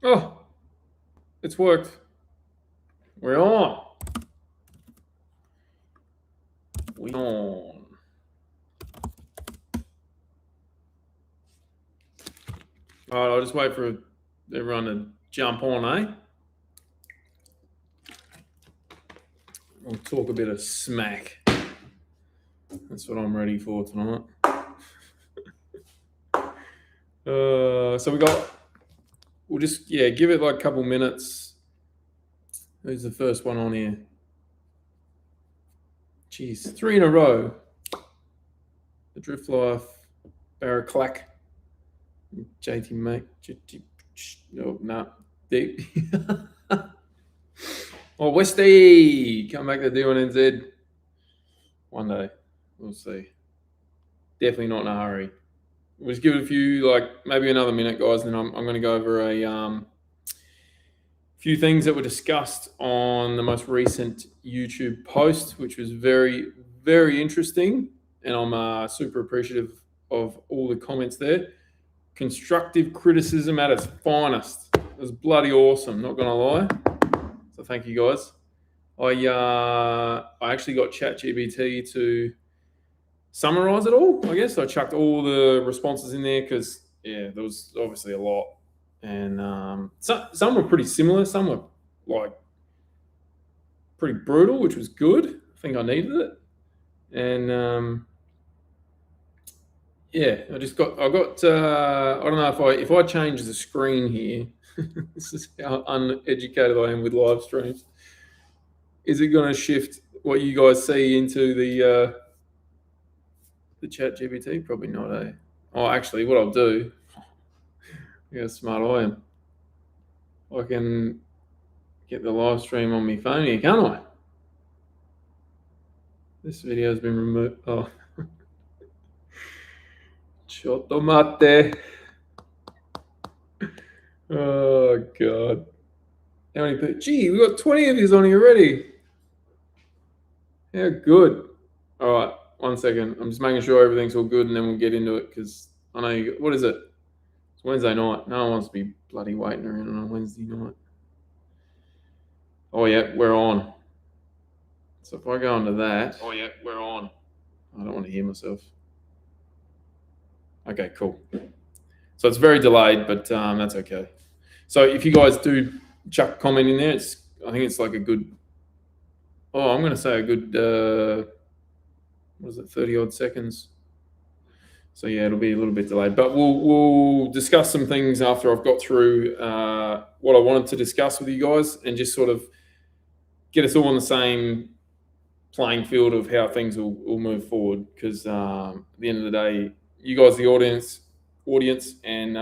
Oh, it's worked. We're on. We're on. All right, I'll just wait for everyone to jump on, eh? We'll talk a bit of smack. That's what I'm ready for tonight. So we'll just, give it like a couple minutes. Who's the first one on here? Jeez, 3 in a row. The Drift Life, Barraclack, JT Mate, no, nah, deep. Oh, Westy, come back to D1NZ. One day, we'll see. Definitely not in a hurry. We'll just give it a few, like maybe another minute, guys, and then I'm going to go over a few things that were discussed on the most recent YouTube post, which was very, very interesting, and I'm super appreciative of all the comments there. Constructive criticism at its finest. It was bloody awesome, not going to lie. So thank you, guys. I actually got ChatGPT to summarize it all, I guess. I chucked all the responses in there because, there was obviously a lot. And some were pretty similar. Some were, like, pretty brutal, which was good. I think I needed it. And, I got, I don't know if I change the screen here, this is how uneducated I am with live streams. Is it going to shift what you guys see into the chat GPT? Probably not, eh? Oh, actually, what I'll do, look how smart I am. I can get the live stream on my phone here, can't I? This video has been removed. Oh. Chotomate. Oh, God. How many people? Gee, we got 20 of you on here already. Yeah, good. All right, 1 second. I'm just making sure everything's all good, and then we'll get into it because I know what is it? It's Wednesday night. No one wants to be bloody waiting around on a Wednesday night. Oh, yeah, we're on. So if I go into that. Oh, yeah, we're on. I don't want to hear myself. Okay, cool. So it's very delayed, but that's okay. So if you guys do chuck a comment in there, I think it's like a good. Oh, I'm going to say a good. What is it? 30 odd seconds. So yeah, it'll be a little bit delayed, but we'll discuss some things after I've got through what I wanted to discuss with you guys, and just sort of get us all on the same playing field of how things will move forward. Because at the end of the day, you guys, the audience, and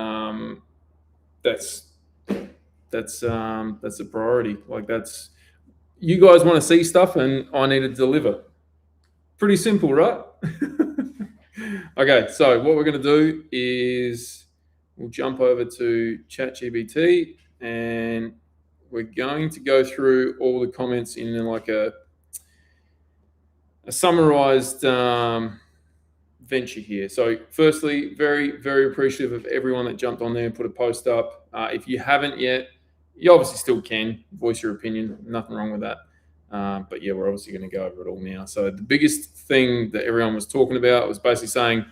that's a priority. Like, that's, you guys want to see stuff, and I need to deliver. Pretty simple, right? Okay, so what we're going to do is we'll jump over to ChatGPT, and we're going to go through all the comments in like a summarized venture here. So firstly, very, very appreciative of everyone that jumped on there and put a post up. If you haven't yet, you obviously still can voice your opinion. Nothing wrong with that. But yeah, we're obviously going to go over it all now. So the biggest thing that everyone was talking about was basically saying,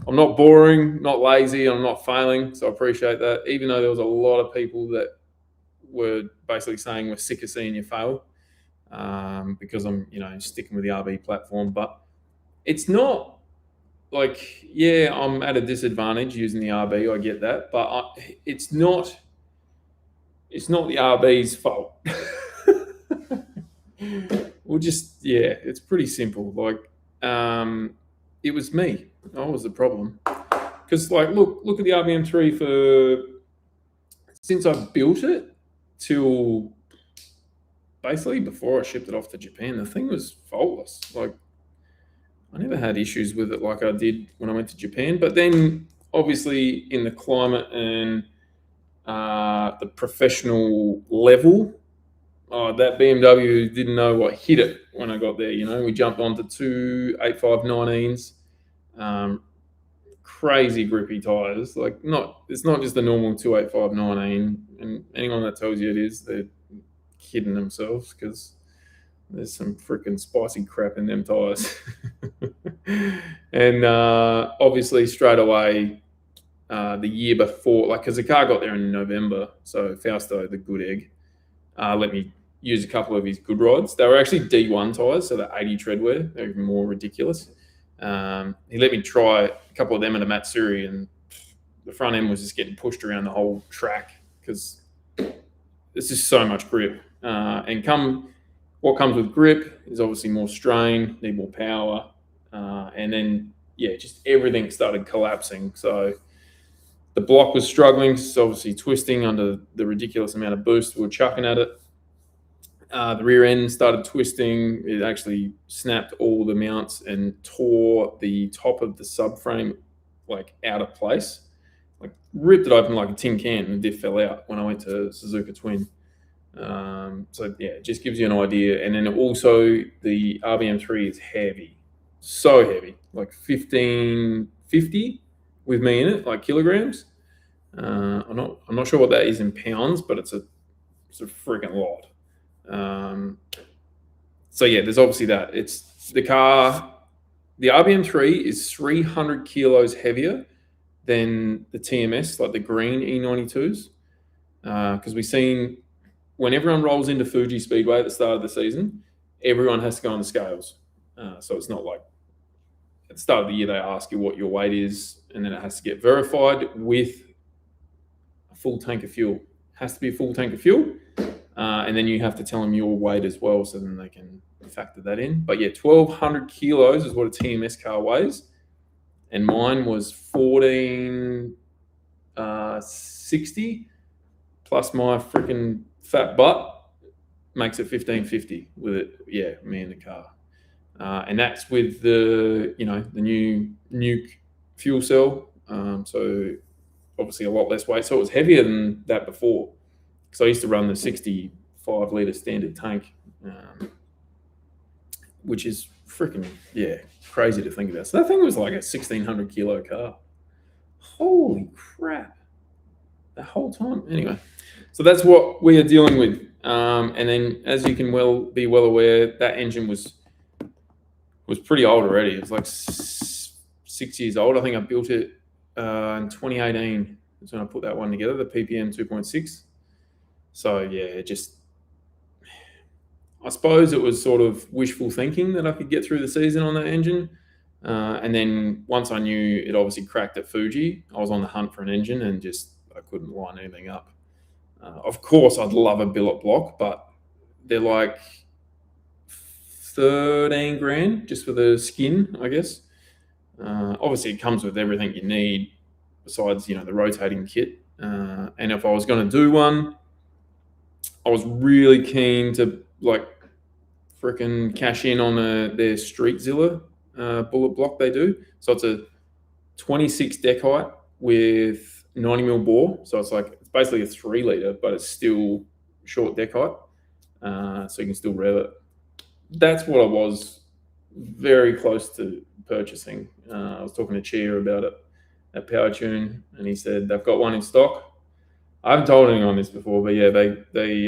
I'm not boring, not lazy, and I'm not failing. So I appreciate that. Even though there was a lot of people that were basically saying we're sick of seeing you fail, because I'm, sticking with the RB platform. But it's not like, I'm at a disadvantage using the RB. I get that, but it's not the RB's fault. Well, just, it's pretty simple. Like, it was me. I was the problem. Because, like, look at the RBM3 since I built it till basically before I shipped it off to Japan, the thing was faultless. Like, I never had issues with it like I did when I went to Japan. But then, obviously, in the climate and the professional level, that BMW didn't know what hit it when I got there. We jumped onto two 8.5 19s, crazy grippy tires. Like it's not just the normal 285/19. And anyone that tells you it is, they're kidding themselves because there's some freaking spicy crap in them tires. And obviously straight away, the year before, like because the car got there in November, so Fausto, the good egg, let me use a couple of his good rods. They were actually D1 tires, so they're 80 treadwear. They're even more ridiculous. He let me try a couple of them at a Matsuri, and the front end was just getting pushed around the whole track because there's just so much grip. What comes with grip is obviously more strain, need more power, and then just everything started collapsing. So the block was struggling, so obviously twisting under the ridiculous amount of boost we were chucking at it. The rear end started twisting. It actually snapped all the mounts and tore the top of the subframe like out of place. Like ripped it open like a tin can, and the diff fell out when I went to Suzuka Twin. So it just gives you an idea. And then also the RBM3 is heavy, so heavy, like 1550 with me in it, like kilograms. I'm not sure what that is in pounds, but it's a freaking lot. There's obviously that. It's the car. The RBM3 is 300 kilos heavier than the TMS, like the green E92s, because we've seen when everyone rolls into Fuji Speedway at the start of the season, everyone has to go on the scales. So it's not like at the start of the year they ask you what your weight is, and then it has to get verified with a full tank of fuel. It has to be a full tank of fuel. And then you have to tell them your weight as well, so then they can factor that in. But 1,200 kilos is what a TMS car weighs. And mine was 1,460 plus my freaking fat butt makes it 1,550 with it. Yeah, me in the car. And that's with the new nuke fuel cell. So obviously a lot less weight. So it was heavier than that before. So I used to run the 65 litre standard tank, which is freaking, crazy to think about. So that thing was like a 1,600 kilo car. Holy crap. The whole time. Anyway, so that's what we are dealing with. And then as you can be well aware, that engine was pretty old already. It was like 6 years old. I think I built it in 2018. That's when I put that one together, the PPM 2.6. So I suppose it was sort of wishful thinking that I could get through the season on that engine. And then once I knew it obviously cracked at Fuji, I was on the hunt for an engine and I couldn't line anything up. Of course, I'd love a billet block, but they're like 13 grand just for the skin, I guess. Obviously, it comes with everything you need besides, the rotating kit. And if I was going to do one, I was really keen to freaking cash in on their Streetzilla bullet block they do. So it's a 26 deck height with 90 mil bore. So it's basically a 3 litre, but it's still short deck height. So you can still rev it. That's what I was very close to purchasing. I was talking to Chia about it at Power Tune, and he said they've got one in stock. I haven't told anyone this before, but they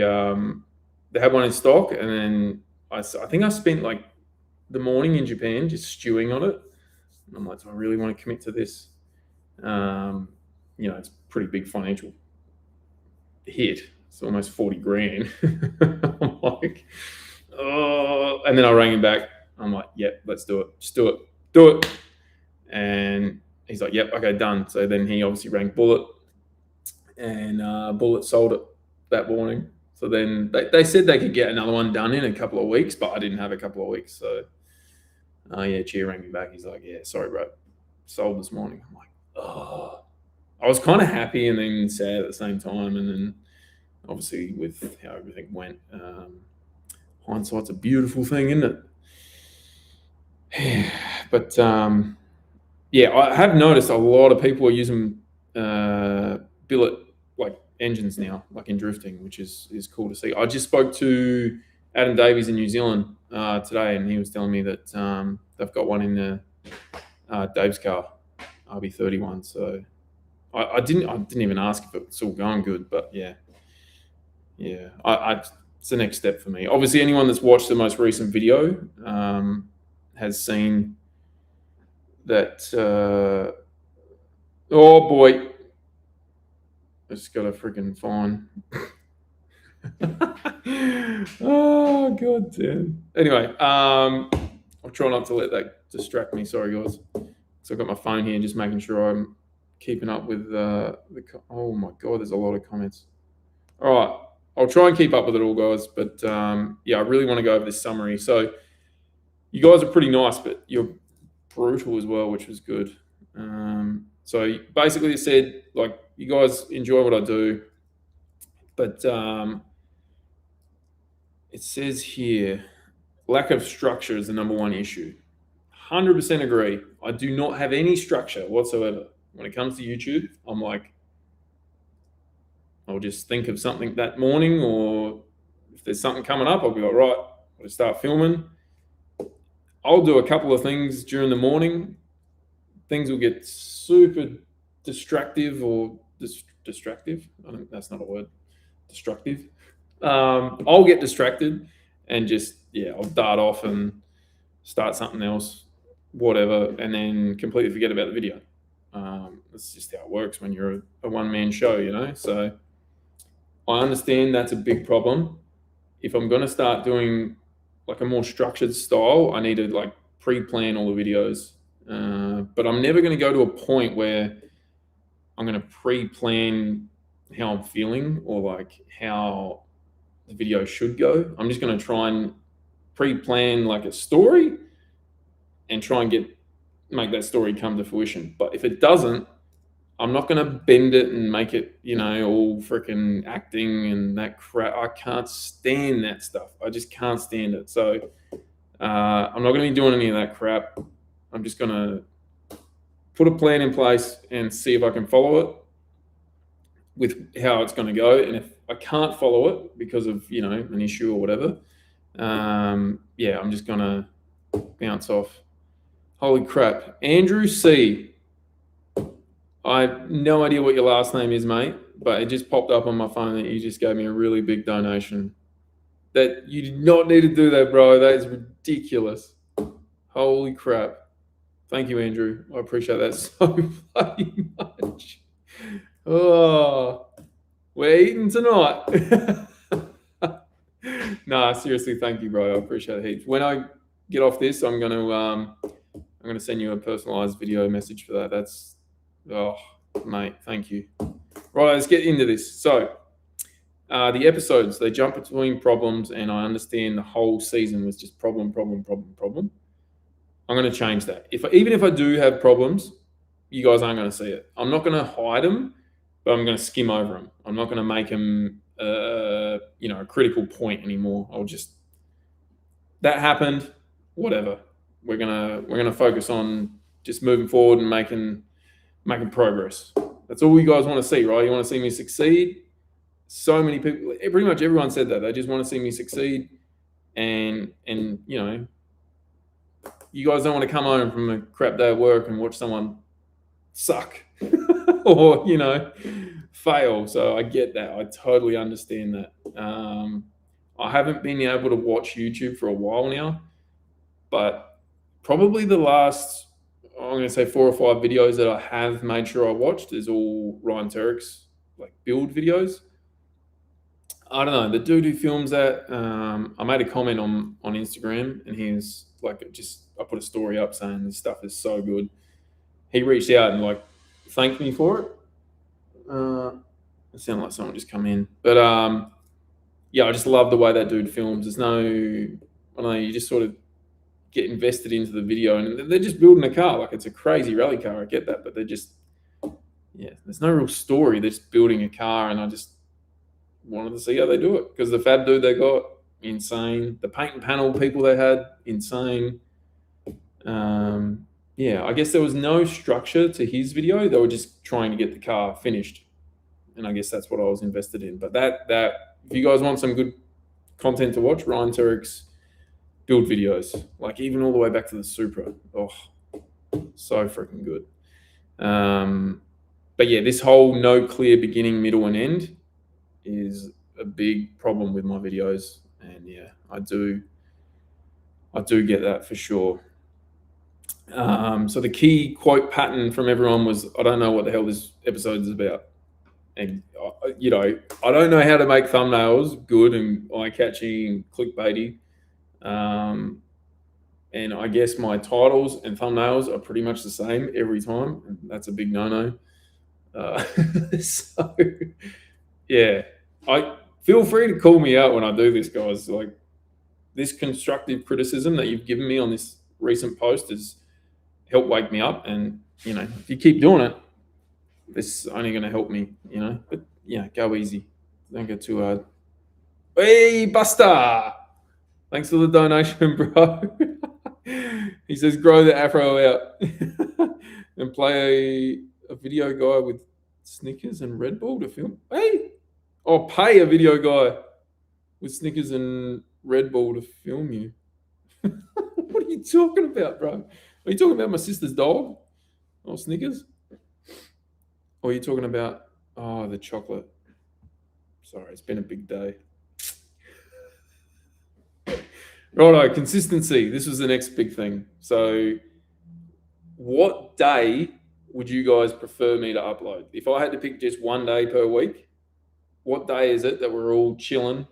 had one in stock, and then I think I spent like the morning in Japan just stewing on it. And I'm like, do I really want to commit to this? It's a pretty big financial hit. It's almost 40 grand. I'm like, oh, and then I rang him back. I'm like, yep, let's do it. Just do it. And he's like, yep, okay, done. So then he obviously rang Bullet, and Bullet sold it that morning. So then they said they could get another one done in a couple of weeks, but I didn't have a couple of weeks. So, Chia rang me back. He's like, yeah, sorry, bro. Sold this morning. I'm like, oh. I was kind of happy and then sad at the same time. And then obviously with how everything went, hindsight's a beautiful thing, isn't it? But, I have noticed a lot of people are using billet engines now, in drifting, which is cool to see. I just spoke to Adam Davies in New Zealand today, and he was telling me that they've got one in Dave's car. RB31. So I didn't even ask if it's all going good, but yeah. It's the next step for me. Obviously, anyone that's watched the most recent video has seen that. Oh boy, I just got a freaking fine. Oh god damn. Anyway, I'll try not to let that distract me. Sorry guys. So I've got my phone here, just making sure I'm keeping up with oh my god, there's a lot of comments. All right, I'll try and keep up with it all, guys. But yeah, I really want to go over this summary. So you guys are pretty nice, but you're brutal as well, which was good. So basically, it said like you guys enjoy what I do, but it says here lack of structure is the number one issue. 100% agree. I do not have any structure whatsoever when it comes to YouTube. I'm like, I'll just think of something that morning, or if there's something coming up, I'll be like, right, I'll start filming. I'll do a couple of things during the morning. Things will get super distractive or distractive. I think that's not a word. Destructive. I'll get distracted and just, I'll dart off and start something else, whatever, and then completely forget about the video. That's just how it works when you're a one-man show, you know? So I understand that's a big problem. If I'm going to start doing like a more structured style, I need to like pre-plan all the videos. But I'm never going to go to a point where I'm going to pre-plan how I'm feeling or like how the video should go. I'm just going to try and pre-plan like a story and try and make that story come to fruition. But if it doesn't, I'm not going to bend it and make it, all freaking acting and that crap. I can't stand that stuff. I just can't stand it. So I'm not going to be doing any of that crap. I'm just going to put a plan in place and see if I can follow it with how it's going to go. And if I can't follow it because of, an issue or whatever, I'm just going to bounce off. Holy crap. Andrew C. I have no idea what your last name is, mate, but it just popped up on my phone that you just gave me a really big donation. That you did not need to do that, bro. That is ridiculous. Holy crap. Thank you, Andrew. I appreciate that so bloody much. Oh, we're eating tonight. Nah, seriously, thank you, bro. I appreciate it heaps. When I get off this, I'm gonna send you a personalized video message for that. Oh, mate, thank you. Right, let's get into this. So, the episodes, they jump between problems, and I understand the whole season was just problem. I'm going to change that. Even if I do have problems, you guys aren't going to see it. I'm not going to hide them, but I'm going to skim over them. I'm not going to make them, a critical point anymore. That happened, whatever. We're gonna focus on just moving forward and making progress. That's all you guys want to see, right? You want to see me succeed. So many people, pretty much everyone said that. They just want to see me succeed. And you guys don't want to come home from a crap day of work and watch someone suck or, fail. So I get that. I totally understand that. I haven't been able to watch YouTube for a while now, but probably the last, I'm going to say 4 or 5 videos that I have made sure I watched is all Ryan Turek's like build videos. I don't know, the dude who films that, I made a comment on Instagram, and he was like, I put a story up saying this stuff is so good. He reached out and like thanked me for it. It sounded like someone just come in, but I just love the way that dude films. There's no, I don't know, you just sort of get invested into the video, and they're just building a car. Like, it's a crazy rally car, I get that, but they're just, there's no real story. They're just building a car, and I just wanted to see how they do it, because the fab dude they got, insane. The paint and panel people they had, insane. I guess there was no structure to his video. They were just trying to get the car finished, and I guess that's what I was invested in. But that if you guys want some good content to watch, Ryan Turek's build videos, like even all the way back to the Supra. Oh, so freaking good. But yeah, this whole no clear beginning, middle, and end is a big problem with my videos, and yeah, I do get that for sure. So the key quote pattern from everyone was, "I don't know what the hell this episode is about," and I don't know how to make thumbnails good and eye-catching, clickbaity. And I guess my titles and thumbnails are pretty much the same every time, and that's a big no-no. So yeah, I feel free to call me out when I do this, guys. Like, this constructive criticism that you've given me on this recent post has helped wake me up, and if you keep doing it, this is only going to help me. But yeah, go easy, don't go too hard. Hey, Buster! Thanks for the donation, bro. He says, grow the afro out and play a video guy with Snickers and Red Bull to film. Hey, or pay a video guy with Snickers and Red Bull to film you. What are you talking about, bro? Are you talking about my sister's dog or Snickers? Or are you talking about, the chocolate? Sorry, it's been a big day. Righto, consistency. This was the next big thing. So what day would you guys prefer me to upload? If I had to pick just one day per week, what day is it that we're all chilling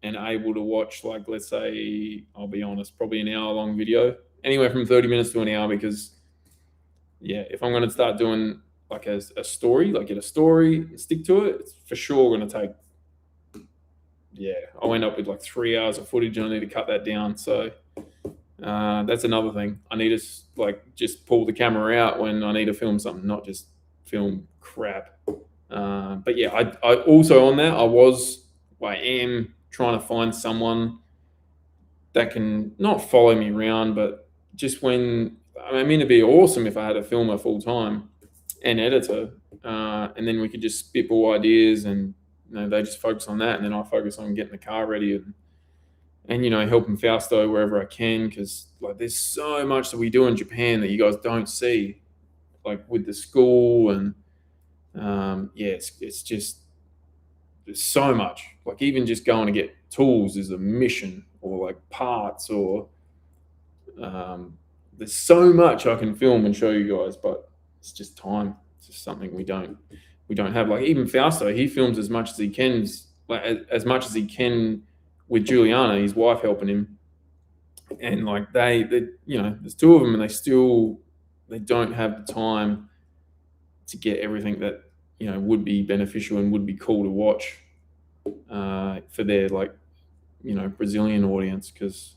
and able to watch, like, let's say, I'll be honest, probably an hour-long video, anywhere from 30 minutes to an hour, because, yeah, if I'm going to start doing, like, a story, like, get a story and stick to it, it's for sure going to take, I'll end up with, like, 3 hours of footage, and I need to cut that down. So that's another thing. I need to, like, just pull the camera out when I need to film something, not just film crap. But yeah, I also, on that, I am trying to find someone that can not follow me around, but just when, I mean, it'd be awesome if I had a filmer full time and editor, and then we could just spitball ideas, and they just focus on that, and then I focus on getting the car ready and helping Fausto wherever I can, because, like, there's so much that we do in Japan that you guys don't see, like with the school, and it's just, there's so much. Like, even just going to get tools is a mission, or like parts, or there's so much I can film and show you guys, but it's just time. It's just something we don't have. Like, even Fausto, he films as much as he can, like as much as he can with Juliana, his wife, helping him. And like they there's two of them, and they don't have the time to get everything that would be beneficial and would be cool to watch for their, like, Brazilian audience. Because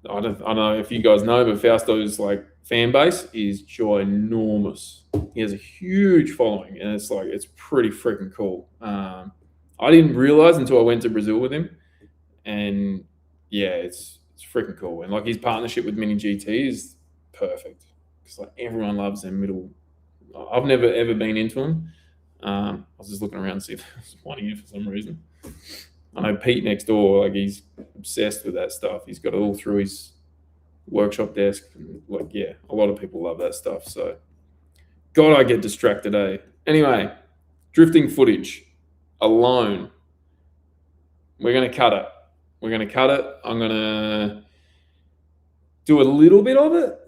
I don't know if you guys know, but Fausto's, like, fan base is ginormous. He has a huge following, and it's pretty freaking cool. I didn't realize until I went to Brazil with him, and yeah, it's freaking cool. And like, his partnership with Mini GT is perfect, because, like, everyone loves them middle. I've never ever been into them. I was just looking around to see if there's one here for some reason. I know Pete next door, like, he's obsessed with that stuff. He's got it all through his workshop desk. Like, yeah, a lot of people love that stuff. So, God, I get distracted, eh? Anyway, drifting footage alone. We're going to cut it. I'm going to do a little bit of it.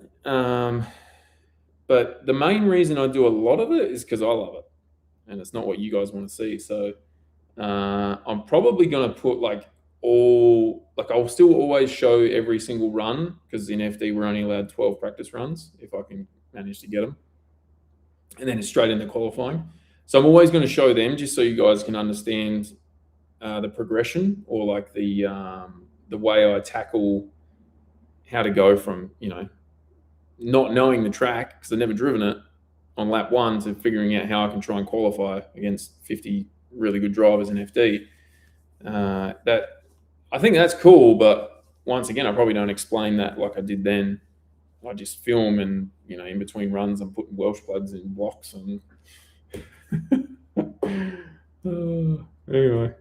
But the main reason I do a lot of it is because I love it, and it's not what you guys want to see. So I'm probably going to put, I'll still always show every single run, because in FD we're only allowed 12 practice runs if I can manage to get them, and then it's straight into qualifying. So I'm always going to show them, just so you guys can understand the progression, or like the way I tackle how to go from not knowing the track, because I've never driven it, on lap one, to figuring out how I can try and qualify against 50 really good drivers in FD. That, I think that's cool, but once again, I probably don't explain that like I did then. I just film, and in between runs, I'm putting Welsh plugs in blocks, and anyway.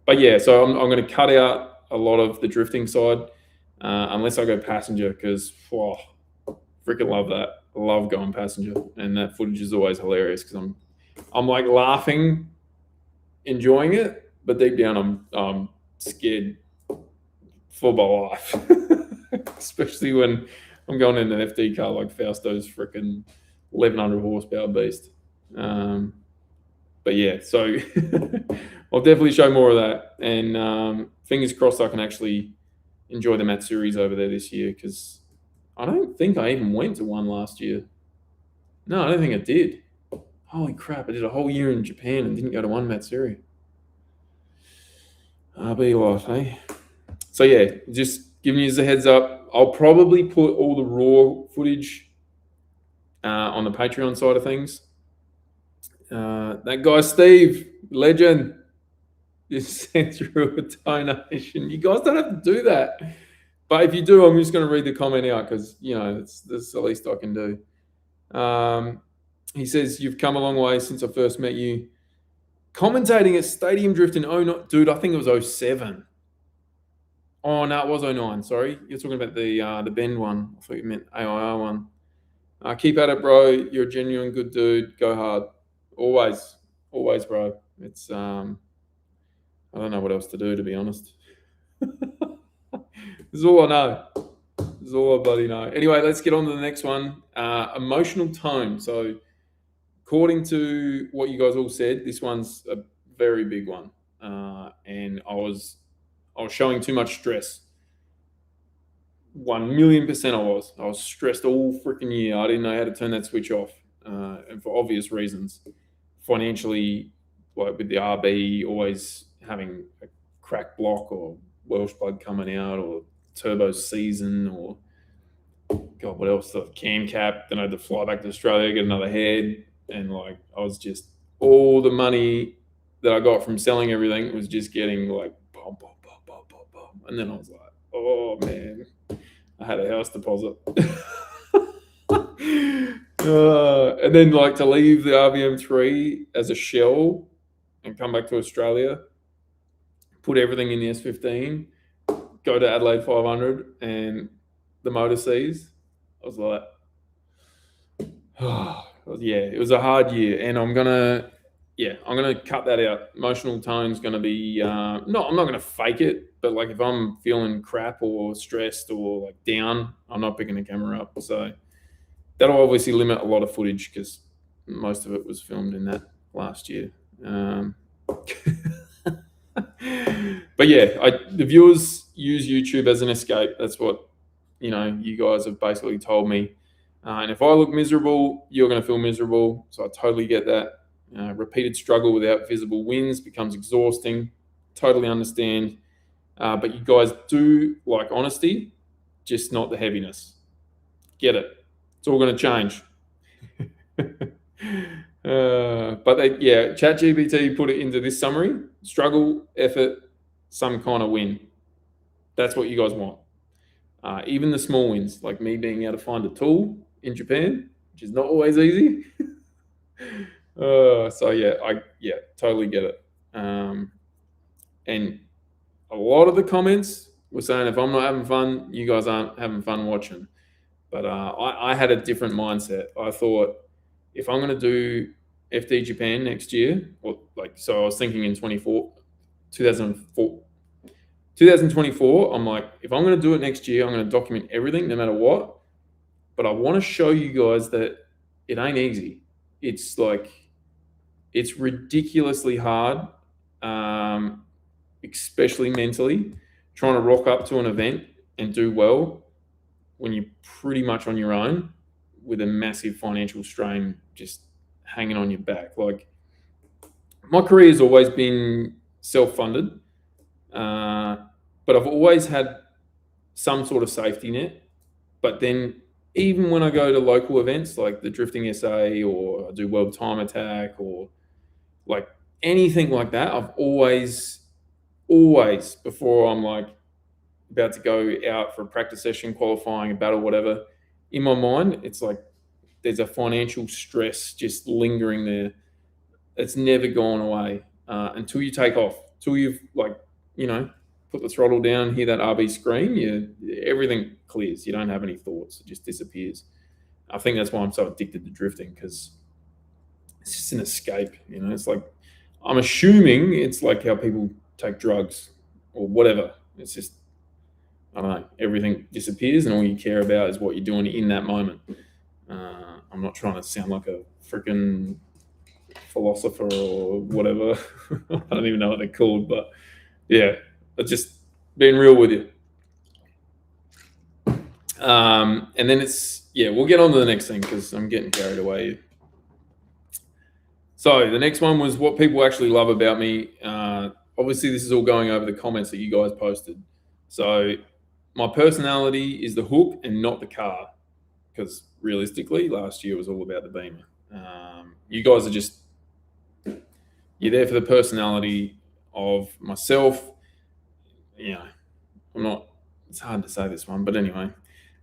But yeah, so I'm going to cut out a lot of the drifting side, unless I go passenger, because freaking love that. love going passenger, and that footage is always hilarious because I'm like laughing, enjoying it, but deep down I'm scared for my life, especially when I'm going in an FD car like Fausto's freaking 1100 horsepower beast. But yeah, so I'll definitely show more of that, and fingers crossed I can actually enjoy the Matsuris over there this year, because I don't think I even went to one last year. No, I don't think I did. Holy crap, I did a whole year in Japan and didn't go to one Matsuri. I'll be what, eh? So yeah, just giving you a heads up. I'll probably put all the raw footage on the Patreon side of things. That guy Steve, legend, just sent through a donation. You guys don't have to do that, but if you do, I'm just going to read the comment out because that's the least I can do. He says, "You've come a long way since I first met you. Commentating at Stadium Drift in 09, dude, I think it was 07. Oh no, it was 09. Sorry, you're talking about the Bend one. I thought you meant AIR one. Keep at it, bro. You're a genuine good dude. Go hard. Always, bro. It's I don't know what else to do, to be honest. This is all I know. This is all I bloody know. Anyway, let's get on to the next one. Emotional tone. So, according to what you guys all said, this one's a very big one, and I was showing too much stress. 1,000,000% I was stressed all freaking year. I didn't know how to turn that switch off, and for obvious reasons. Financially, like with the RB, always having a cracked block or Welsh blood coming out or turbo season or God, what else? The cam cap. Then I had to fly back to Australia, get another head, and like I was just all the money that I got from selling everything was just getting like bum, bum, bum, bum, bum, bum. And then I was like, oh man, I had a house deposit. And then like to leave the RVM3 as a shell and come back to Australia, put everything in the S15, go to Adelaide 500 and the motor C's. I was like, oh, yeah, it was a hard year, and I'm gonna cut that out. Emotional tone's gonna be I'm not gonna fake it, but like if I'm feeling crap or stressed or like down, I'm not picking the camera up. So that'll obviously limit a lot of footage because most of it was filmed in that last year. But yeah, the viewers use YouTube as an escape. That's what you guys have basically told me. And if I look miserable, you're going to feel miserable. So I totally get that. Repeated struggle without visible wins becomes exhausting. Totally understand. But you guys do like honesty, just not the heaviness. Get it. It's all going to change. But ChatGPT put it into this summary: struggle, effort, some kind of win. That's what you guys want. Even the small wins, like me being able to find a tool in Japan, which is not always easy. I totally get it. And a lot of the comments were saying if I'm not having fun, you guys aren't having fun watching. But I had a different mindset. I thought if I'm going to do FD Japan next year, so I was thinking in 2024, I'm like, if I'm going to do it next year, I'm going to document everything no matter what. But I want to show you guys that it ain't easy. It's like, it's ridiculously hard, especially mentally, trying to rock up to an event and do well when you're pretty much on your own with a massive financial strain just hanging on your back. Like, my career has always been self-funded, but I've always had some sort of safety net. But then even when I go to local events like the Drifting SA or I do World Time Attack or like anything like that, I've always, before I'm like about to go out for a practice session, qualifying, a battle, whatever, in my mind, it's like there's a financial stress just lingering there. It's never gone away until you take off, until you've put the throttle down, hear that RB scream, everything clears. You don't have any thoughts. It just disappears. I think that's why I'm so addicted to drifting, because it's just an escape. It's like, I'm assuming it's like how people take drugs or whatever. It's just, I don't know, everything disappears and all you care about is what you're doing in that moment. I'm not trying to sound like a freaking philosopher or whatever. I don't even know what they're called, but yeah, it's just being real with you. And then we'll get on to the next thing because I'm getting carried away. So the next one was what people actually love about me. Obviously, this is all going over the comments that you guys posted. So my personality is the hook and not the car, because realistically, last year was all about the Beamer. You guys are just, you're there for the personality of myself. I'm not, it's hard to say this one, but anyway,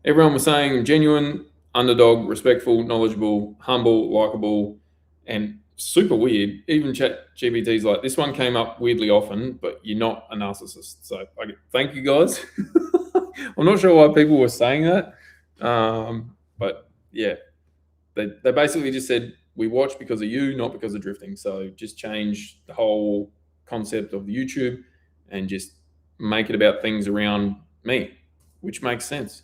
everyone was saying genuine, underdog, respectful, knowledgeable, humble, likable, and super weird. Even ChatGPT's like, this one came up weirdly often, but you're not a narcissist. So thank you guys. I'm not sure why people were saying that. But yeah, they basically just said, we watch because of you, not because of drifting. So just change the whole concept of the YouTube and just make it about things around me, which makes sense.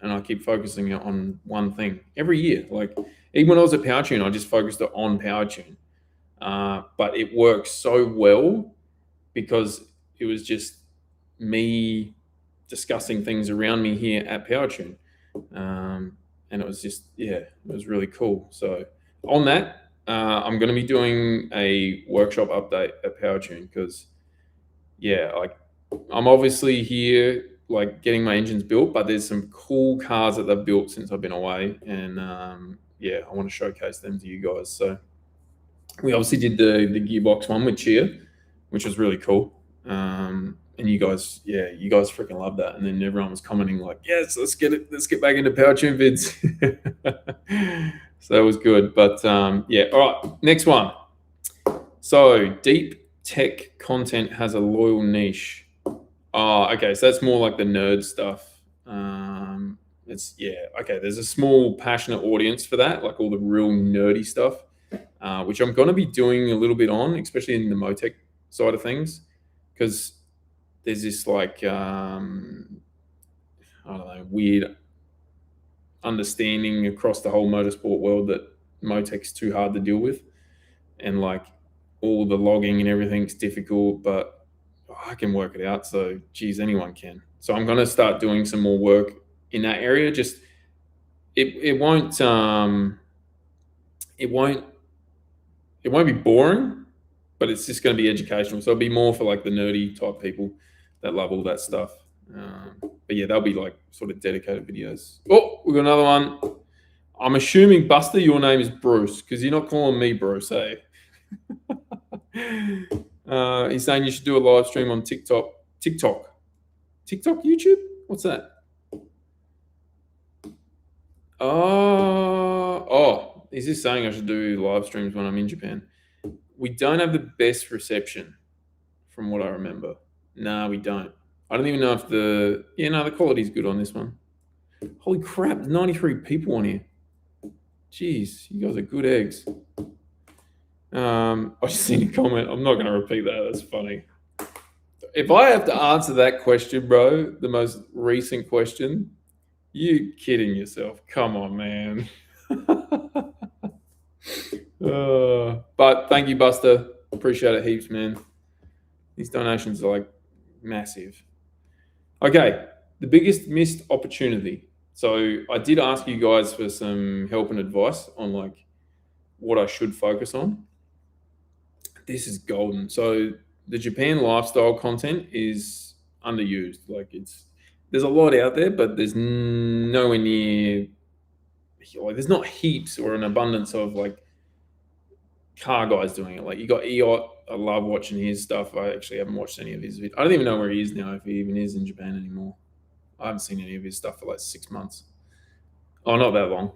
And I keep focusing on one thing every year. Like, even when I was at PowerTune, I just focused on PowerTune. But it works so well because it was just me discussing things around me here at PowerTune. And it was just, it was really cool. So on that, I'm going to be doing a workshop update at PowerTune because, I'm obviously here, like, getting my engines built, but there's some cool cars that they've built since I've been away. And, I want to showcase them to you guys. So we obviously did the gearbox one with Chia, which was really cool. And you guys freaking loved that. And then everyone was commenting like, yes, let's get back into PowerTune vids. So that was good. But all right, next one. So deep tech content has a loyal niche. Oh, okay. So that's more like the nerd stuff. There's a small passionate audience for that, like all the real nerdy stuff, which I'm going to be doing a little bit on, especially in the Motec side of things, because there's this like, I don't know, weird understanding across the whole motorsport world that Motec's too hard to deal with. And like all the logging and everything's difficult, but I can work it out. So, geez, anyone can. So I'm going to start doing some more work in that area. Just, it won't be boring, but it's just going to be educational. So it'll be more for like the nerdy type people that love all that stuff. But yeah, they'll be like sort of dedicated videos. Oh, we've got another one. I'm assuming, Buster, your name is Bruce because you're not calling me Bruce, eh? He's saying you should do a live stream on TikTok, YouTube? What's that? Is this saying I should do live streams when I'm in Japan? We don't have the best reception from what I remember. No, we don't. I don't even know if the quality's good on this one. Holy crap, 93 people on here. Jeez, you guys are good eggs. I just seen a comment. I'm not going to repeat that. That's funny. If I have to answer that question, bro, the most recent question, you kidding yourself. Come on, man. But thank you, Buster. Appreciate it heaps, man. These donations are like massive. Okay, the biggest missed opportunity. So I did ask you guys for some help and advice on like what I should focus on. This is golden. So the Japan lifestyle content is underused. Like there's a lot out there, but there's nowhere near, like, there's not heaps or an abundance of like car guys doing it. Like you got Eot. I love watching his stuff. I actually haven't watched any of his videos. I don't even know where he is now, if he even is in Japan anymore. I haven't seen any of his stuff for like 6 months. Oh, not that long.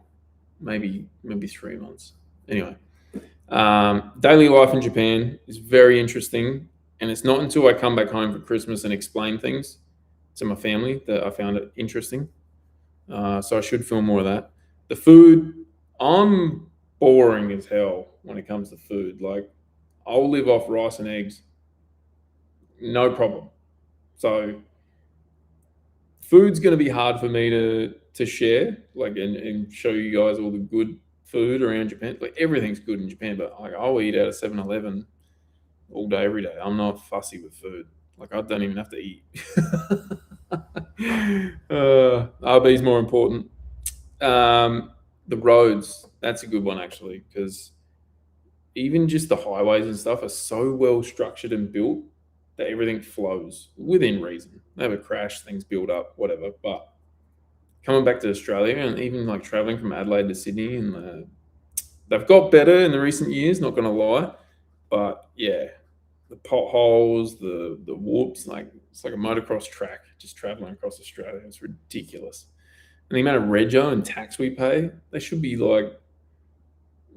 Maybe 3 months. Anyway, daily life in Japan is very interesting. And it's not until I come back home for Christmas and explain things to my family that I found it interesting. So I should film more of that. The food, I'm boring as hell when it comes to food. Like, I'll live off rice and eggs, no problem. So food's going to be hard for me to share, like, and show you guys all the good food around Japan. Like, everything's good in Japan, but like, I'll eat out of 7-Eleven all day, every day. I'm not fussy with food. Like, I don't even have to eat. RB is more important. The roads, that's a good one actually, because even just the highways and stuff are so well structured and built that everything flows within reason. They have a crash, things build up, whatever. But coming back to Australia and even like traveling from Adelaide to Sydney, and they've got better in the recent years, not going to lie. But yeah, the potholes, the whoops, like it's like a motocross track just traveling across Australia. It's ridiculous. And the amount of rego and tax we pay, they should be like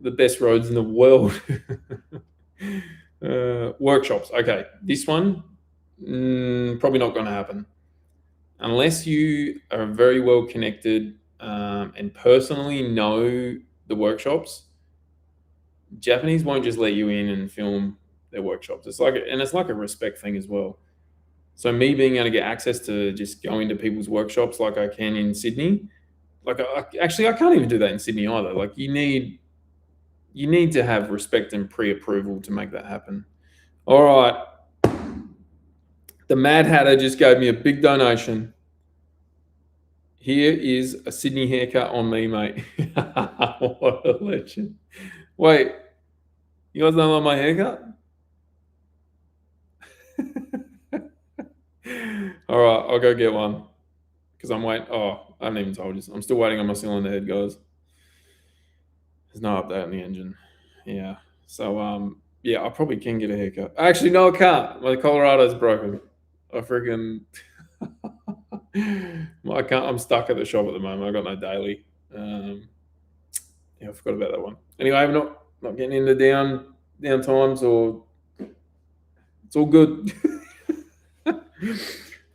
the best roads in the world. Workshops. Okay, this one probably not going to happen unless you are very well connected and personally know the workshops. Japanese won't just let you in and film their workshops. It's like a respect thing as well. So me being able to get access to just going to people's workshops like I can in Sydney, like I can't even do that in Sydney either. Like you need to have respect and pre-approval to make that happen. All right. The Mad Hatter just gave me a big donation. Here is a Sydney haircut on me, mate. What a legend. Wait, you guys don't like my haircut? All right, I'll go get one. Because I'm waiting. Oh, I haven't even told you. I'm still waiting on my cylinder head, guys. There's no update on the engine. Yeah. So, yeah, I probably can get a haircut. Actually, no, I can't. My Colorado's broken. I freaking... I can't. I'm stuck at the shop at the moment. I got no daily. Yeah, I forgot about that one. Anyway, I'm not getting into down times, or it's all good.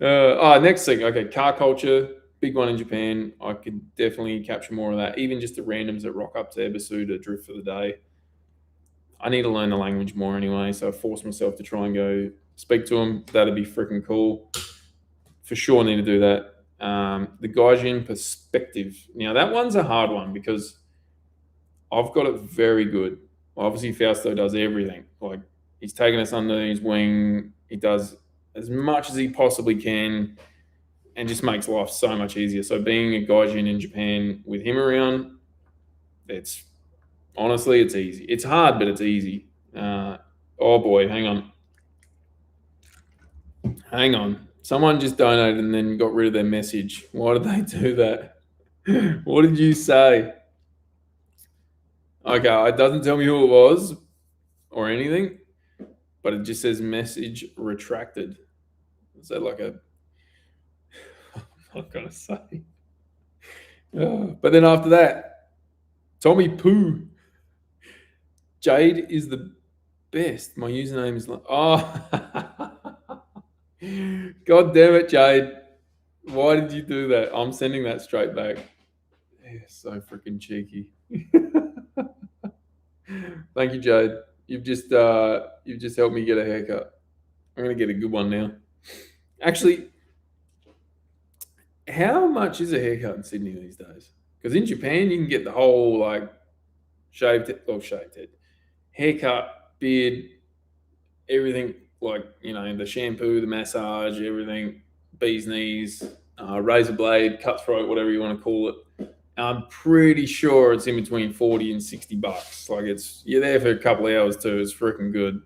Next thing. Okay, car culture, big one in Japan. I could definitely capture more of that. Even just the randoms that rock up to Ebisu to drift for the day. I need to learn the language more anyway, so I force myself to try and go speak to them. That'd be freaking cool. For sure, need to do that. The Gaijin perspective. Now, that one's a hard one because I've got it very good. Obviously, Fausto does everything. Like, he's taken us under his wing. He does as much as he possibly can and just makes life so much easier. So being a Gaijin in Japan with him around, it's easy. It's hard, but it's easy. Oh, boy, hang on. Someone just donated and then got rid of their message. Why did they do that? What did you say? Okay, it doesn't tell me who it was or anything, but it just says message retracted. Is that like a... I'm not going to say. But then after that, Tommy Poo. Jade is the best. My username is like... Oh... God damn it, Jade. Why did you do that? I'm sending that straight back. Yeah, so freaking cheeky. Thank you, Jade. You've just helped me get a haircut. I'm gonna get a good one now. Actually, how much is a haircut in Sydney these days? Because in Japan you can get the whole like shaved head, haircut, beard, everything. Like, you know, the shampoo, the massage, everything, bee's knees, razor blade, cutthroat, whatever you want to call it. I'm pretty sure it's in between $40 and $60. Like, you're there for a couple of hours too. It's freaking good.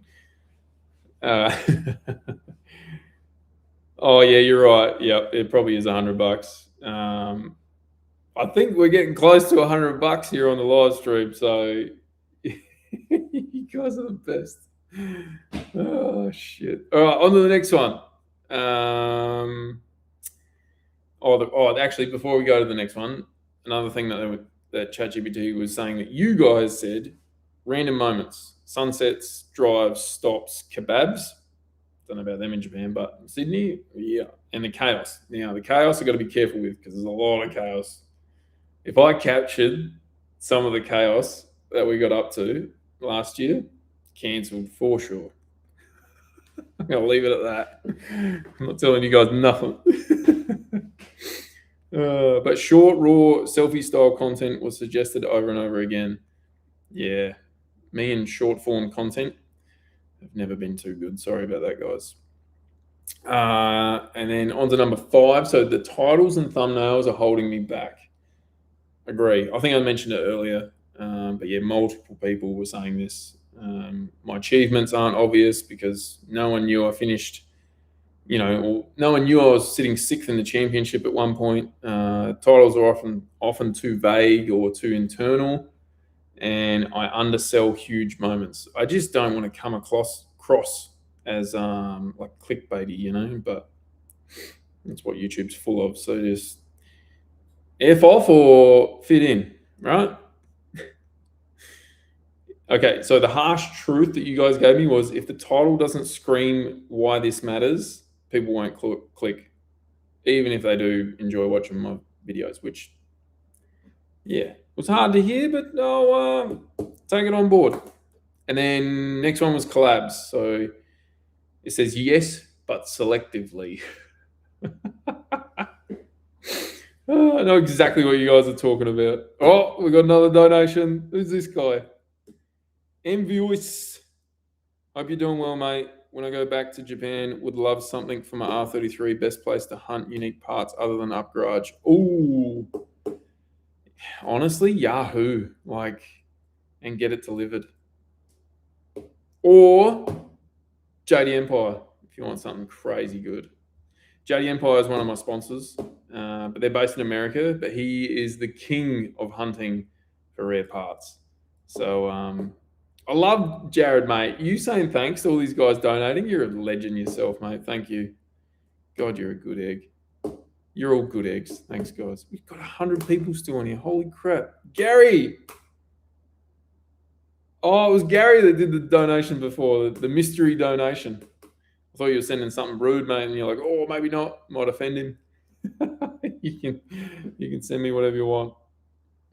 Oh yeah, you're right. Yep, it probably is $100. I think we're getting close to $100 here on the live stream. So you guys are the best. Oh shit! All right, on to the next one. Actually, before we go to the next one, another thing that ChatGPT was saying that you guys said: random moments, sunsets, drives, stops, kebabs. Don't know about them in Japan, but in Sydney, yeah, and the chaos. Now, the chaos I got to be careful with because there's a lot of chaos. if I captured some of the chaos that we got up to last year, cancelled for sure. I'm going to leave it at that. I'm not telling you guys nothing. But short, raw, selfie style content was suggested over and over again. Yeah, me and short form content have never been too good. Sorry about that, guys. And then on to number 5. So the titles and thumbnails are holding me back. Agree. I think I mentioned it earlier. But yeah, multiple people were saying this. My achievements aren't obvious because no one knew I finished, or no one knew I was sitting 6th in the championship at one point. Titles are often too vague or too internal, and I undersell huge moments. I just don't want to come across as like clickbaity, but that's what YouTube's full of. So just F off or fit in, right? Okay, so the harsh truth that you guys gave me was if the title doesn't scream why this matters, people won't click, even if they do enjoy watching my videos, which, yeah, was hard to hear, but I'll take it on board. And then next one was collabs. So it says yes, but selectively. I know exactly what you guys are talking about. Oh, we got another donation. Who's this guy? Envious. Hope you're doing well, mate. When I go back to Japan, would love something for my R33. Best place to hunt unique parts other than Up Garage. Ooh. Honestly, Yahoo. And get it delivered. Or JD Empire, if you want something crazy good. JD Empire is one of my sponsors, but they're based in America, but he is the king of hunting for rare parts. So I love Jared, mate. You saying thanks to all these guys donating. You're a legend yourself, mate. Thank you. God, you're a good egg. You're all good eggs. Thanks, guys. We've got 100 people still on here. Holy crap. Gary. Oh, it was Gary that did the donation before, the mystery donation. I thought you were sending something rude, mate, and you're like, oh, maybe not. Might offend him. You can send me whatever you want.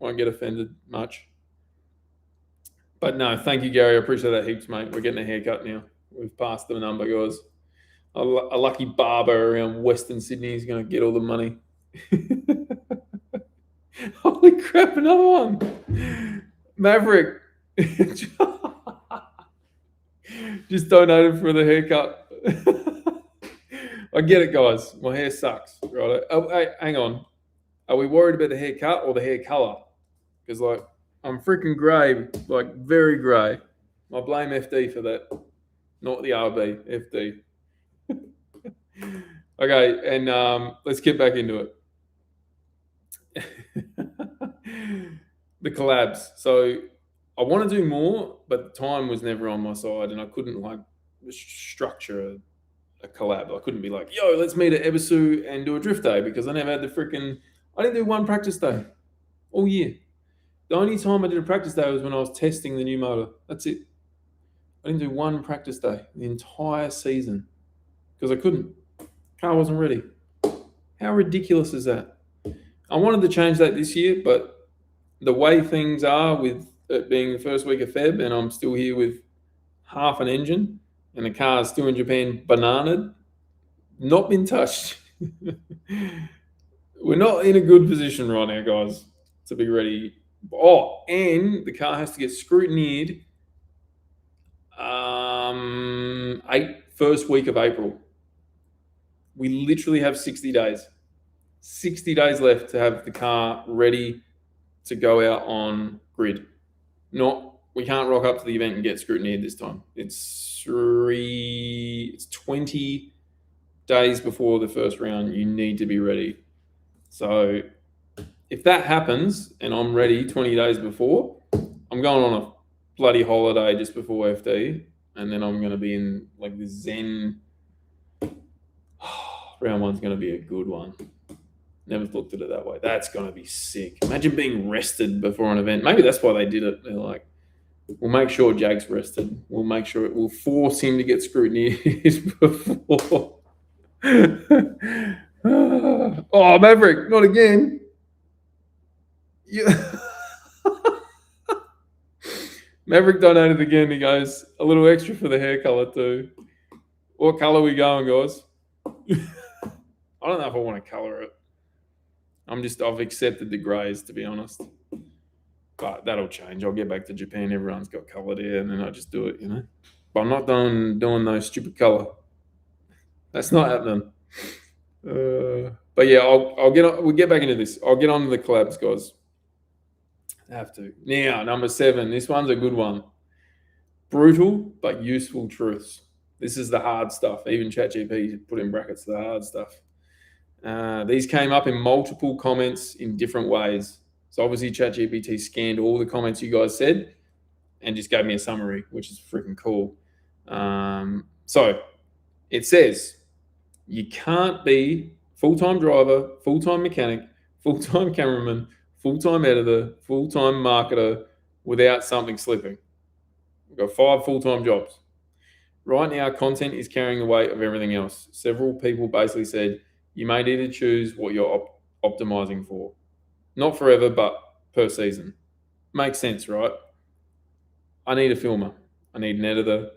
Won't get offended much. But no, thank you, Gary. I appreciate that heaps, mate. We're getting a haircut now. We've passed the number, guys. A lucky barber around Western Sydney is going to get all the money. Holy crap, another one. Maverick. Just donated for the haircut. I get it, guys. My hair sucks. Right? Oh, hey, hang on. Are we worried about the haircut or the hair color? Because, I'm freaking grey, very grey. I blame FD for that. Not the RB, FD. Okay, and let's get back into it. The collabs. So I want to do more, but the time was never on my side, and I couldn't structure a collab. I couldn't be like, yo, let's meet at Ebisu and do a drift day because I never had I didn't do one practice day all year. The only time I did a practice day was when I was testing the new motor. That's it. I didn't do one practice day the entire season because I couldn't. Car wasn't ready. How ridiculous is that? I wanted to change that this year, but the way things are with it being the first week of Feb and I'm still here with half an engine and the car is still in Japan bananaed, not been touched. We're not in a good position right now, guys, to be ready. Oh, and the car has to get scrutineered first week of April. We literally have 60 days. 60 days left to have the car ready to go out on grid. We can't rock up to the event and get scrutineered this time. It's 20 days before the first round. You need to be ready. So if that happens and I'm ready 20 days before, I'm going on a bloody holiday just before FD, and then I'm going to be in the Zen. Round one's going to be a good one. Never looked at it that way. That's going to be sick. Imagine being rested before an event. Maybe that's why they did it. They're like, we'll make sure Jag's rested. We'll force him to get scrutineered before. Oh, Maverick, not again. Yeah. Maverick donated again. He goes, a little extra for the hair color too. What color we going, guys? I don't know if I want to color it. I've accepted the greys, to be honest. But that'll change. I'll get back to Japan. Everyone's got coloured hair, and then I just do it, But I'm not doing no stupid colour. That's not happening. But yeah, we'll get back into this. I'll get on to the collabs, guys. I have to. Now, number 7. This one's a good one. Brutal but useful truths. This is the hard stuff. Even ChatGPT put in brackets the hard stuff. These came up in multiple comments in different ways. So obviously ChatGPT scanned all the comments you guys said and just gave me a summary, which is freaking cool. So it says you can't be full-time driver, full-time mechanic, full-time cameraman, full-time editor, full-time marketer without something slipping. We've got 5 full-time jobs. Right now, content is carrying the weight of everything else. Several people basically said you may need to choose what you're optimizing for. Not forever, but per season. Makes sense, right? I need a filmer. I need an editor.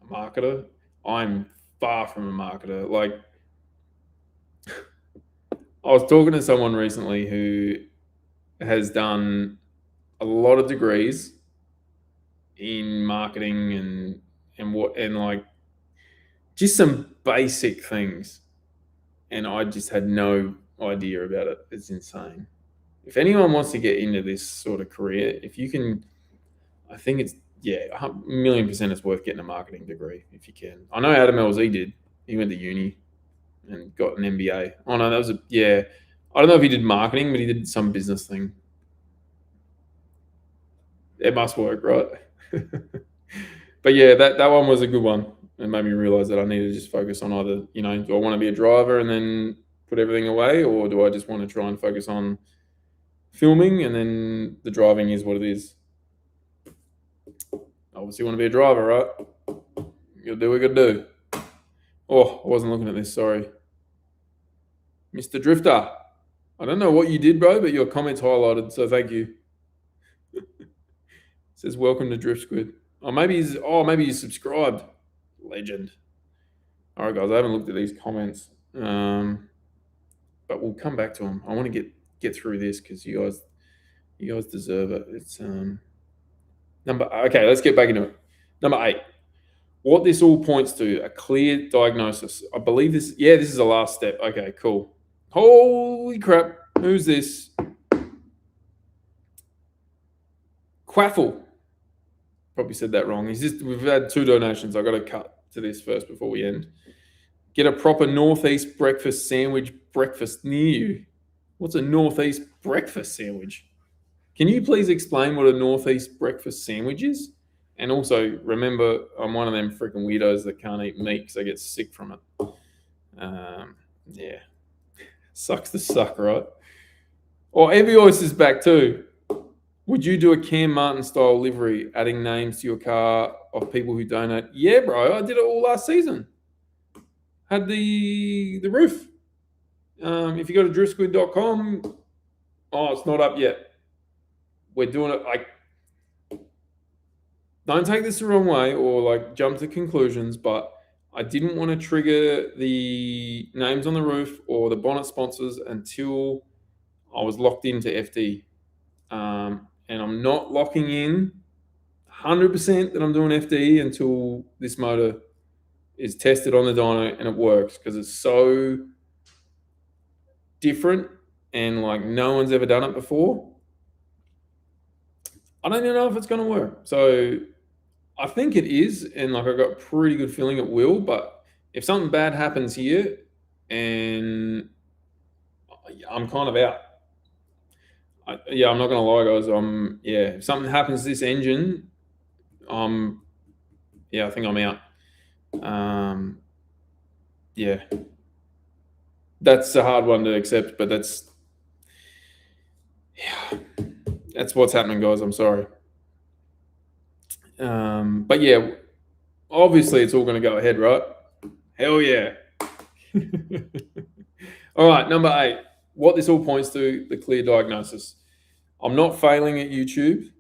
A marketer. I'm far from a marketer. Like, I was talking to someone recently who has done a lot of degrees in marketing and like just some basic things, and I just had no idea about it. It's insane. If anyone wants to get into this sort of career, if you can, I think it's 1,000,000% it's worth getting a marketing degree if you can. I know Adam LZ did. He went to uni and got an MBA. Oh no, that was I don't know if he did marketing, but he did some business thing. It must work, right? But yeah, that one was a good one. It made me realize that I need to just focus on either, do I want to be a driver and then put everything away, or do I just want to try and focus on filming and then the driving is what it is? Obviously, want to be a driver, right? You gotta do what you gotta do. Oh, I wasn't looking at this. Sorry, Mr. Drifter. I don't know what you did, bro, but your comment's highlighted, so thank you. It says welcome to DriftSquid. Maybe he's subscribed. Legend. All right, guys, I haven't looked at these comments, but we'll come back to them. I want to get through this because you guys deserve it. It's Okay, let's get back into it. Number 8. What this all points to, a clear diagnosis. I believe this is the last step. Okay, cool. Holy crap. Who's this? Quaffle. Probably said that wrong. We've had 2 donations. I've got to cut to this first before we end. Get a proper Northeast breakfast sandwich breakfast near you. What's a Northeast breakfast sandwich? Can you please explain what a Northeast breakfast sandwich is? And also, remember, I'm one of them freaking weirdos that can't eat meat because I get sick from it. Yeah. Sucks to suck, right? Or Evie Oyster is back too. Would you do a Cam Martin style livery, adding names to your car of people who donate? Yeah, bro. I did it all last season. Had the roof. If you go to driftsquid.com, it's not up yet. We're doing it don't take this the wrong way or jump to conclusions, but I didn't want to trigger the names on the roof or the bonnet sponsors until I was locked into FD. And I'm not locking in 100% that I'm doing FD until this motor is tested on the dyno and it works, because it's so different and no one's ever done it before. I don't even know if it's going to work. So I think it is, and I've got a pretty good feeling it will, but if something bad happens here, and I'm kind of out. I'm not going to lie, guys. If something happens to this engine, I think I'm out. That's a hard one to accept, but that's what's happening, guys. I'm sorry. But yeah, obviously it's all going to go ahead, right? Hell yeah. All right, number 8. what this all points to, the clear diagnosis. I'm not failing at YouTube,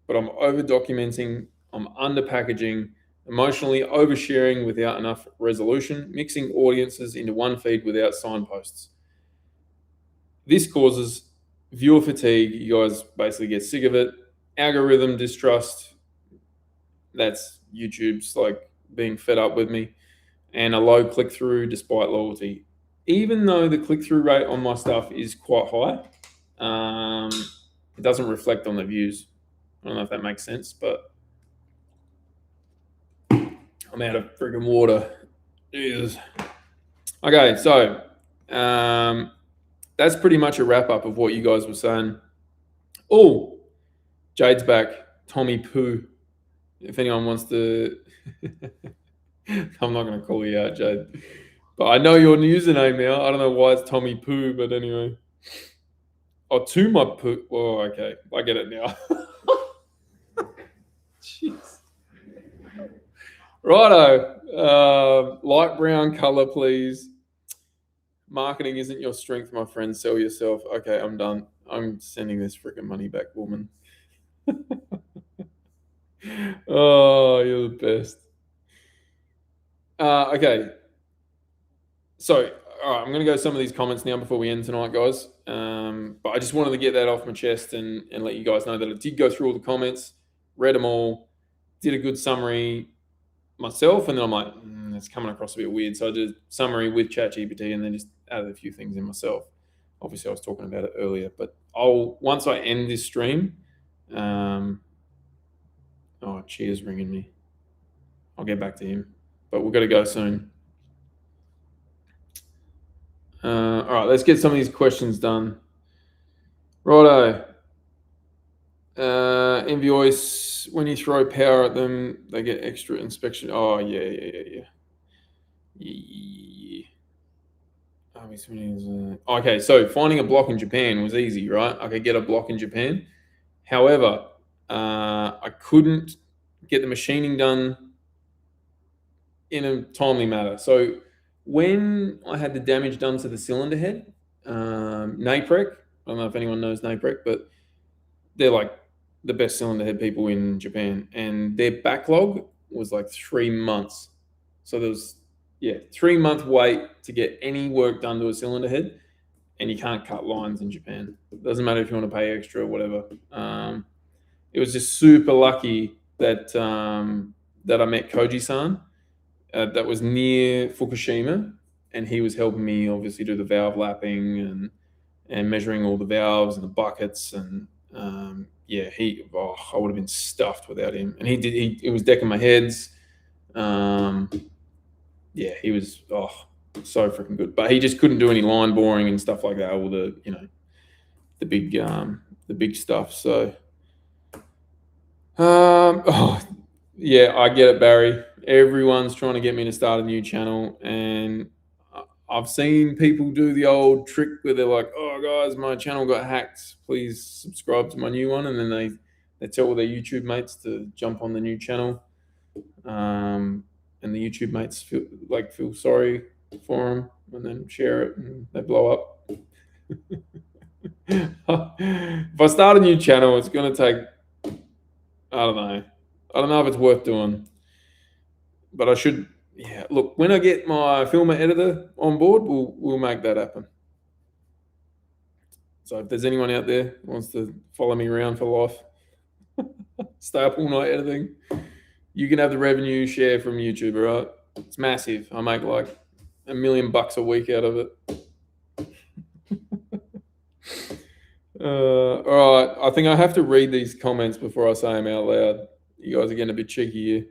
but I'm over documenting, I'm under packaging, emotionally oversharing without enough resolution, mixing audiences into one feed without signposts. This causes viewer fatigue. You guys basically get sick of it. Algorithm distrust. That's YouTube's like being fed up with me. And a low click through despite loyalty. Even though the click through rate on my stuff is quite high, it doesn't reflect on the views. I don't know if that makes sense, but I'm out of friggin' water. Jesus. Okay, so that's pretty much a wrap up of what you guys were saying. Oh, Jade's back. Tommy Poo. If anyone wants to, I'm not going to call you out, Jade. But I know your username now. I don't know why it's Tommy Poo, but anyway. Oh, to my poo. Oh, okay. I get it now. Jeez. Righto. Light brown color, please. Marketing isn't your strength, my friend. Sell yourself. Okay, I'm done. I'm sending this freaking money back, woman. Oh, you're the best. Okay. So, all right, I'm going to go some of these comments now before we end tonight, guys. But I just wanted to get that off my chest and let you guys know that I did go through all the comments, read them all, did a good summary myself, and then I'm like, it's coming across a bit weird. So I did a summary with ChatGPT and then just added a few things in myself. Obviously, I was talking about it earlier, but once I end this stream, oh, Cheers ringing me. I'll get back to him, but we've got to go soon. All right, let's get some of these questions done. Righto. Invoice, when you throw power at them, they get extra inspection. Oh, yeah. Okay, so finding a block in Japan was easy, right? I could get a block in Japan. However, I couldn't get the machining done in a timely manner. So when I had the damage done to the cylinder head, Naprec, I don't know if anyone knows Naprec, but they're like the best cylinder head people in Japan, and their backlog was like 3 months. So there was 3-month wait to get any work done to a cylinder head, and you can't cut lines in Japan. It doesn't matter if you want to pay extra or whatever. It was just super lucky that that I met Koji-san. That was near Fukushima, and he was helping me obviously do the valve lapping and measuring all the valves and the buckets, and I would have been stuffed without him. And he was decking my heads. He was so freaking good, but he just couldn't do any line boring and stuff like that, all the the big stuff. So I get it, Barry. Everyone's trying to get me to start a new channel, and I've seen people do the old trick where they're like, "Oh, guys, my channel got hacked. Please subscribe to my new one," and then they tell all their YouTube mates to jump on the new channel, and the YouTube mates feel sorry for them, and then share it, and they blow up. If I start a new channel, it's going to take, I don't know if it's worth doing, but I should. Yeah, look, when I get my filmer editor on board, we'll make that happen. So if there's anyone out there who wants to follow me around for life, stay up all night editing, you can have the revenue share from YouTube, all right? It's massive. I make like $1 million a week out of it. All right, I think I have to read these comments before I say them out loud. You guys are getting a bit cheeky here.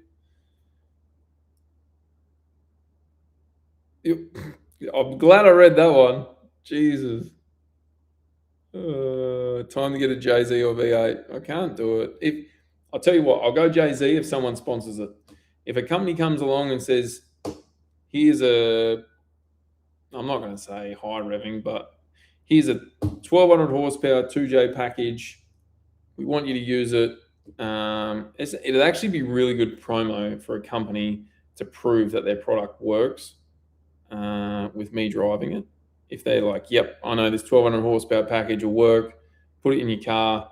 I'm glad I read that one. Jesus. Time to get a Jay-Z or V8. I can't do it. I'll tell you what, I'll go Jay-Z if someone sponsors it. If a company comes along and says, here's I'm not going to say high revving, but here's a 1200 horsepower 2J package. We want you to use it. It'd actually be really good promo for a company to prove that their product works with me driving it. if they're like, yep, I know this 1200 horsepower package will work, put it in your car,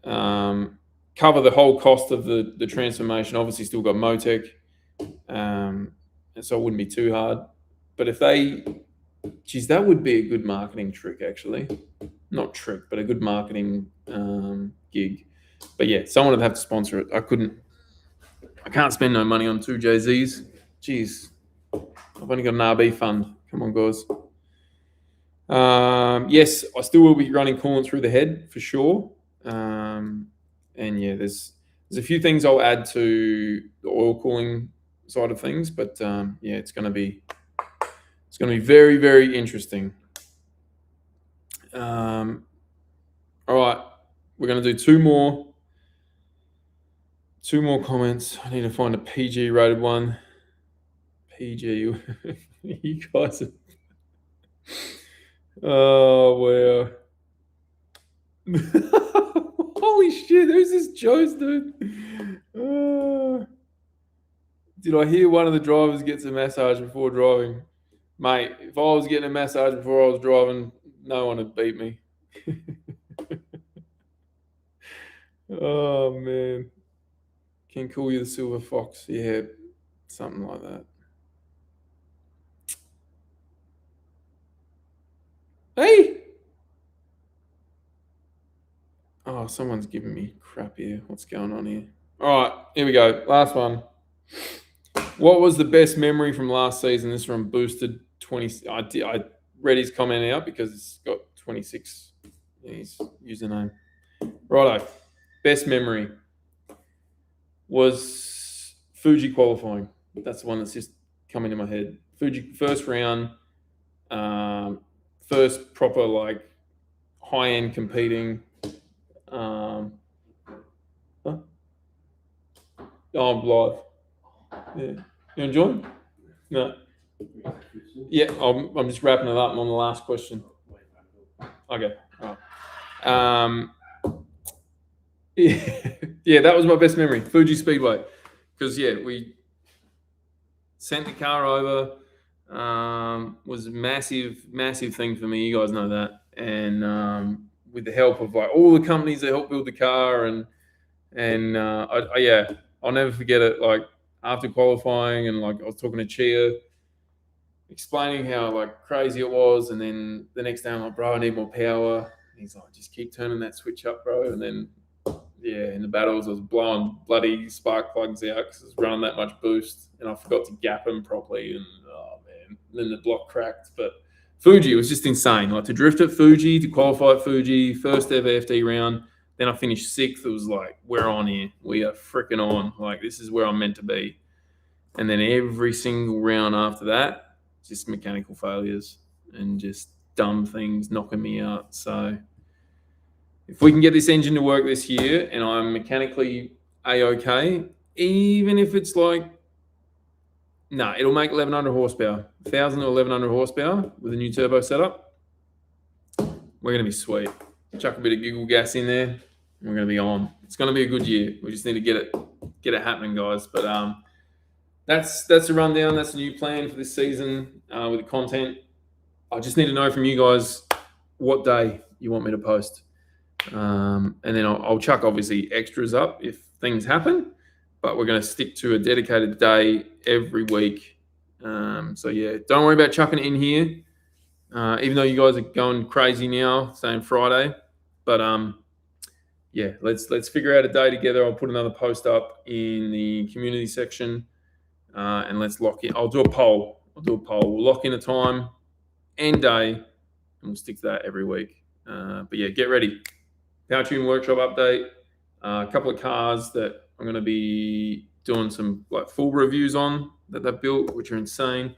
cover the whole cost of the transformation. Obviously, still got Motec, and so it wouldn't be too hard. But if they, geez, that would be a good marketing trick, actually. Not trick, but a good marketing gig. But yeah, someone would have to sponsor it. I can't spend no money on two JZs. Jeez, I've only got an RB fund. Come on, guys. Yes, I still will be running coolant through the head for sure. And yeah, there's a few things I'll add to the oil cooling side of things, but yeah, it's going to be very, very interesting. All right, we're going to do two more comments. I need to find a PG rated one. PG, you guys are... Oh, wow. Holy shit, who's this Joe's dude? Did I hear one of the drivers gets a massage before driving? Mate, if I was getting a massage before I was driving, no one would beat me. Oh, man. Can call you the Silver Fox. Yeah, something like that. Hey! Oh, someone's giving me crap here. What's going on here? All right, here we go. Last one. What was the best memory from last season? This is from Boosted 20. I read his comment out because it's got 26 in his username. Righto. Best memory was Fuji qualifying. That's the one that's just come into my head. Fuji first round, first proper like high-end competing. Oh, I'm live. Yeah. You enjoying? No. Yeah, I'm just wrapping it up. I'm on the last question. Okay. All right. Yeah, that was my best memory. Fuji Speedway. Because, yeah, we sent the car over. Was a massive, massive thing for me. You guys know that. And with the help of like all the companies that helped build the car, and yeah, I'll never forget it. Like after qualifying, and like I was talking to Chia, explaining how like crazy it was, and then the next day I'm like, bro, I need more power. And he's like, just keep turning that switch up, bro. And then yeah, in the battles I was blowing bloody spark plugs out because I was running that much boost, and I forgot to gap them properly, and oh man, and then the block cracked. But Fuji was just insane. Like to drift at Fuji, to qualify at Fuji, first ever FD round. Then I finished sixth. It was like, we're on here. We are freaking on. Like, this is where I'm meant to be. And then every single round after that, just mechanical failures and just dumb things knocking me out. So if we can get this engine to work this year and I'm mechanically A-okay, even if it's like, it'll make 1,100 horsepower. 1,000 to 1,100 horsepower with a new turbo setup. We're going to be sweet. Chuck a bit of giggle gas in there. We're going to be on. It's going to be a good year. We just need to get it happening, guys. But that's a rundown. That's a new plan for this season with the content. I just need to know from you guys what day you want me to post. And then I'll chuck, obviously, extras up if things happen. But we're going to stick to a dedicated day every week. So, yeah, don't worry about chucking it in here, even though you guys are going crazy now, saying Friday. But, yeah, let's figure out a day together. I'll put another post up in the community section, and let's lock in. I'll do a poll. We'll lock in a time and day, and we'll stick to that every week. But yeah, get ready. Power Tune Workshop update. A couple of cars that I'm going to be doing some like full reviews on that they've built, which are insane.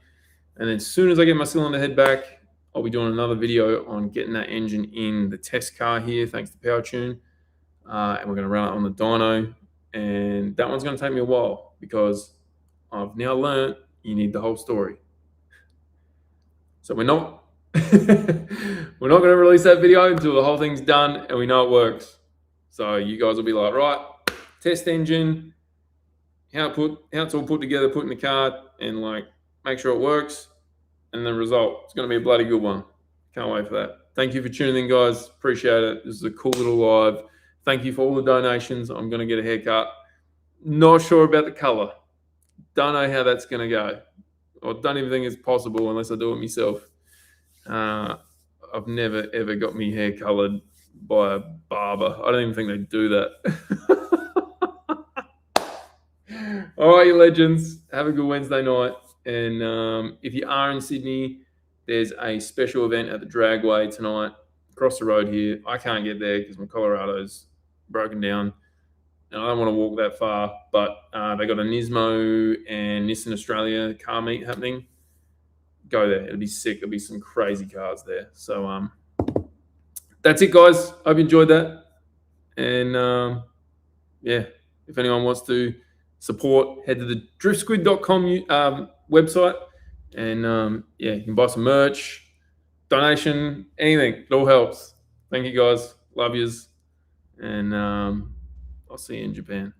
And then as soon as I get my cylinder head back, I'll be doing another video on getting that engine in the test car here, thanks to Power Tune. And we're going to run it on the dyno, and that one's going to take me a while because I've now learned you need the whole story. So we're not going to release that video until the whole thing's done and we know it works. So you guys will be like, right, test engine, how it's all put together, put in the car, and like make sure it works. and the result. It's going to be a bloody good one. Can't wait for that. Thank you for tuning in, guys. Appreciate it. This is a cool little live. Thank you for all the donations. I'm going to get a haircut. Not sure about the color. Don't know how that's going to go. Or don't even think it's possible unless I do it myself. I've never, ever got me hair colored by a barber. I don't even think they do that. All right, you legends. Have a good Wednesday night. And if you are in Sydney, there's a special event at the Dragway tonight across the road here. I can't get there because my Colorado's broken down. And I don't want to walk that far, but they got a Nismo and Nissan Australia car meet happening. Go there. It'll be sick. There'll be some crazy cars there. So that's it, guys. Hope you enjoyed that. And yeah, if anyone wants to support, head to the DriftSquid.com website. And yeah, you can buy some merch, donation, anything. It all helps. Thank you, guys. Love yous. And I'll see you in Japan.